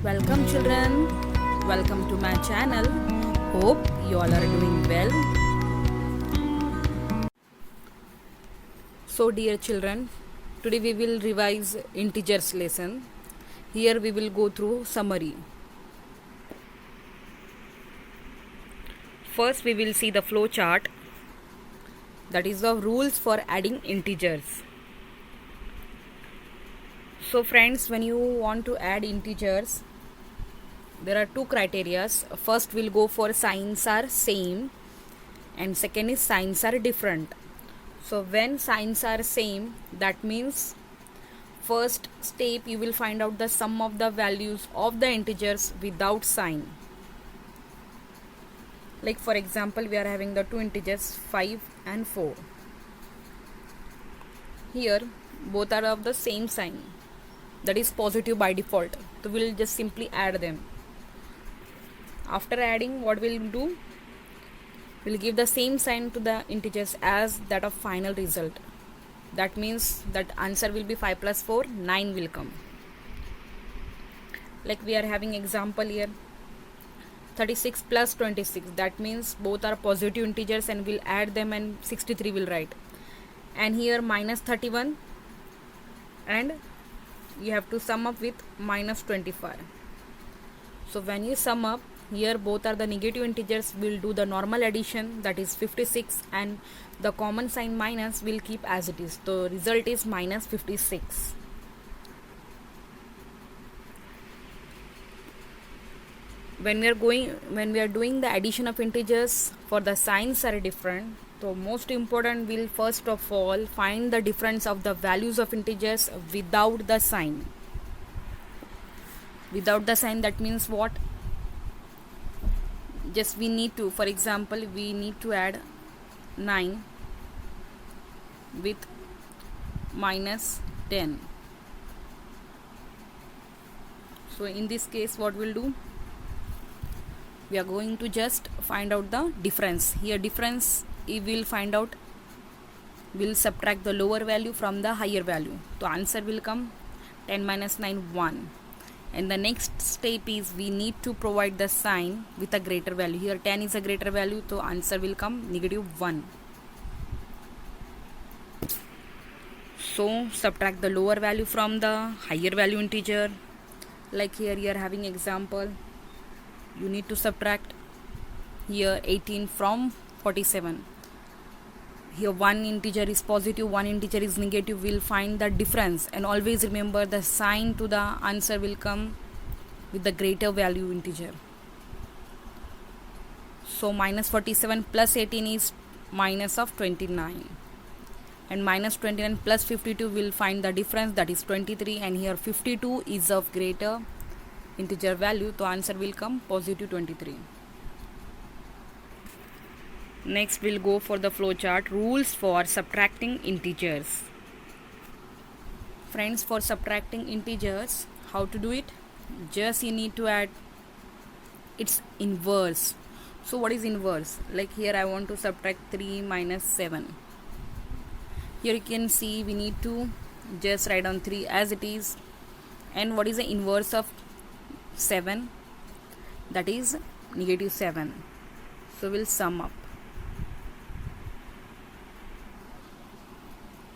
Welcome, children. Welcome to my channel. Hope you all are doing well. So, dear children, today we will revise integers lesson. Here we will go through summary. First, we will see the flow chart, that is the rules for adding integers. So, friends, when you want to add integers, there are two criteria. First, we'll go for signs are same, and second is signs are different. So when signs are same, that means first step you will find out the sum of the values of the integers without sign. Like for example, we are having the two integers 5 and 4. Here both are of the same sign, that is positive by default. So we'll just simply add them. After adding, what we'll do? We'll give the same sign to the integers as that of final result. That means that answer will be 5 plus 4, 9 will come. Like we are having example here, 36 plus 26. That means both are positive integers and we'll add them and 63 will write. And here minus 31 and you have to sum up with minus 25. So when you sum up, here both are the negative integers, will do the normal addition, that is 56, and the common sign minus will keep as it is. So result is minus 56. When we are doing the addition of integers, for the signs are different. So most important, we'll first of all find the difference of the values of integers without the sign. Without the sign, that means what? Just we need to, for example, we need to add 9 with minus 10. So in this case, what we'll do? We are going to just find out the difference. Here difference, we will find out, we'll subtract the lower value from the higher value. So answer will come 10 minus 9, 1. And the next step is we need to provide the sign with a greater value. Here 10 is a greater value, so answer will come negative 1. So subtract the lower value from the higher value integer. Like here you are having example, you need to subtract here 18 from 47. Here one integer is positive, one integer is negative. We'll find the difference, and always remember the sign to the answer will come with the greater value integer. So minus 47 plus 18 is minus of 29, and minus 29 plus 52 will find the difference, that is 23, and here 52 is of greater integer value, so answer will come positive 23. Next we'll go for the flowchart, rules for subtracting integers. Friends, for subtracting integers, how to do it? Just you need to add its inverse. So what is inverse? Like here I want to subtract 3 minus 7. Here you can see we need to just write down 3 as it is. And what is the inverse of 7? That is negative 7. So we'll sum up.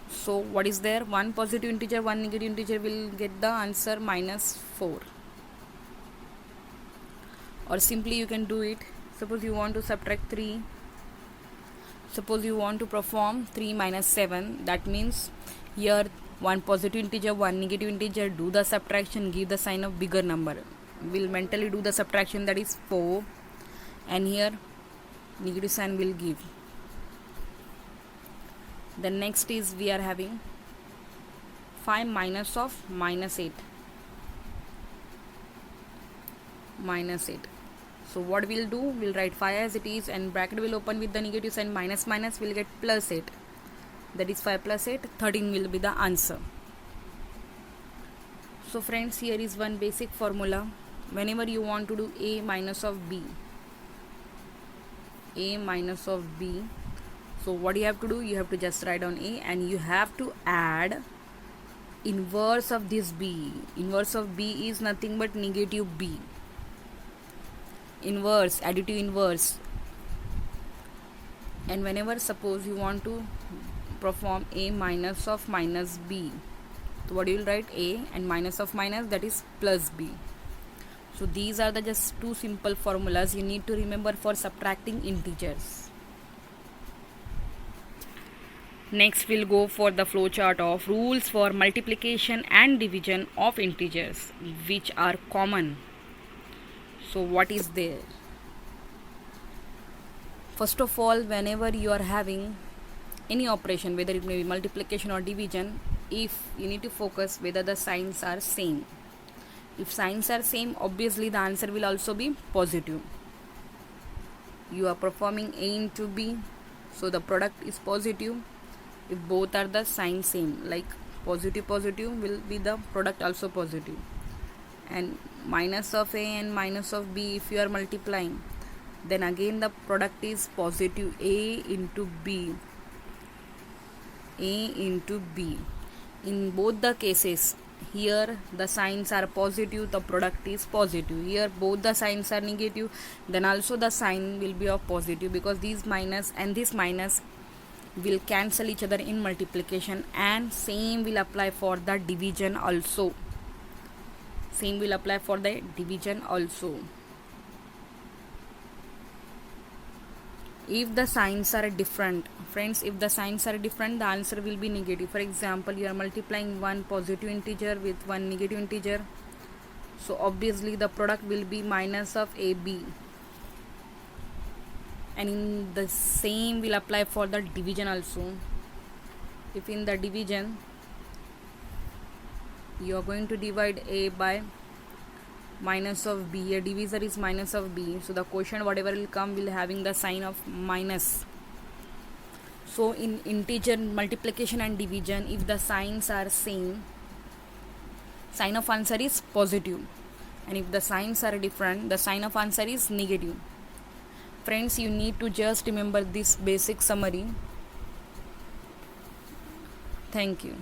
So what is there? One positive integer, one negative integer, will get the answer minus 4. Or simply you can do it. Suppose you want to subtract 3. Suppose you want to perform 3 minus 7. That means here one positive integer, one negative integer, do the subtraction, give the sign of bigger number. We'll mentally do the subtraction, that is 4. And here negative sign will give. The next is we are having 5 minus of minus 8. Minus 8. So what we'll do, we'll write 5 as it is, and bracket will open with the negative sign minus minus, will get plus 8. That is 5 plus 8, 13 will be the answer. So friends, here is one basic formula. Whenever you want to do a minus of b, a minus of b, so what you have to do, you have to just write down a and you have to add inverse of this b. Inverse of b is nothing but negative b. Inverse, additive inverse. And whenever suppose you want to perform a minus of minus b, so what you will write? A and minus of minus, that is plus b. So these are the just two simple formulas you need to remember for subtracting integers. Next we'll go for the flowchart of rules for multiplication and division of integers which are common. So what is there? First of all, whenever you are having any operation, whether it may be multiplication or division, if you need to focus whether the signs are same. If signs are same, obviously the answer will also be positive. You are performing A into B, so the product is positive. If both are the sign same, like positive positive will be the product also positive. And minus of A and minus of B, if you are multiplying, then again the product is positive. A into B. A into B. In both the cases, here the signs are positive, the product is positive. Here both the signs are negative, then also the sign will be of positive, because these minus and this minus will cancel each other in multiplication, and same will apply for the division also. Same will apply for the division also. If the signs are different, friends, if the signs are different, the answer will be negative. For example, you are multiplying one positive integer with one negative integer, so obviously the product will be minus of AB. And in the same will apply for the division also. If in the division you are going to divide A by minus of B, a divisor is minus of B, so the quotient whatever will come will having the sign of minus. So in integer multiplication and division, if the signs are same, sign of answer is positive, and if the signs are different, the sign of answer is negative. Friends, you need to just remember this basic summary. Thank you.